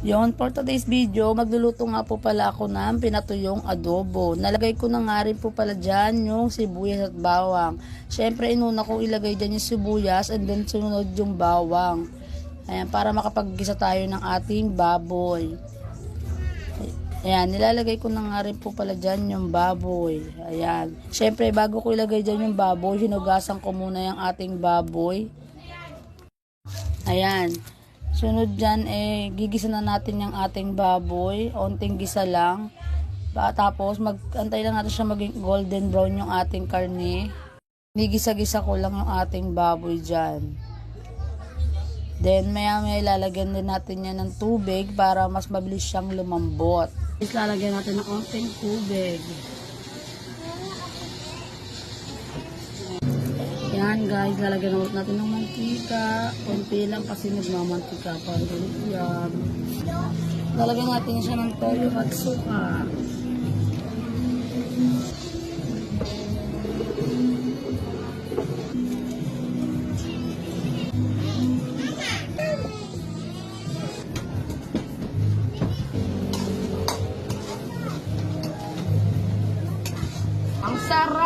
Yon, for today's video, magluluto nga po pala ako ng pinatuyong adobo. Nalagay ko na nga rin po pala dyan yung sibuyas at bawang. Syempre, inuna ko ilagay dyan yung sibuyas and then sunod yung bawang. Ayan, para makapaggisa tayo ng ating baboy. Ayan, nilalagay ko na nga rin po pala dyan yung baboy. Ayan. Syempre, bago ko ilagay dyan yung baboy, hinugasan ko muna yung ating baboy. Ayan. Sunod dyan, gigisa na natin yung ating baboy. Onting gisa lang. Tapos, antay lang natin siya maging golden brown yung ating karne. Nigisa-gisa ko lang yung ating baboy dyan. Then, maya-maya lalagyan din natin yan ng tubig para mas mabilis siyang lumambot. Tapos, lalagyan natin ng onting tubig. Yan guys, lalagyan natin ng mantika. Konti lang kasi nagmamantika pa rin yan. Lalagyan natin siya ng toyo at suka. Ang sarap!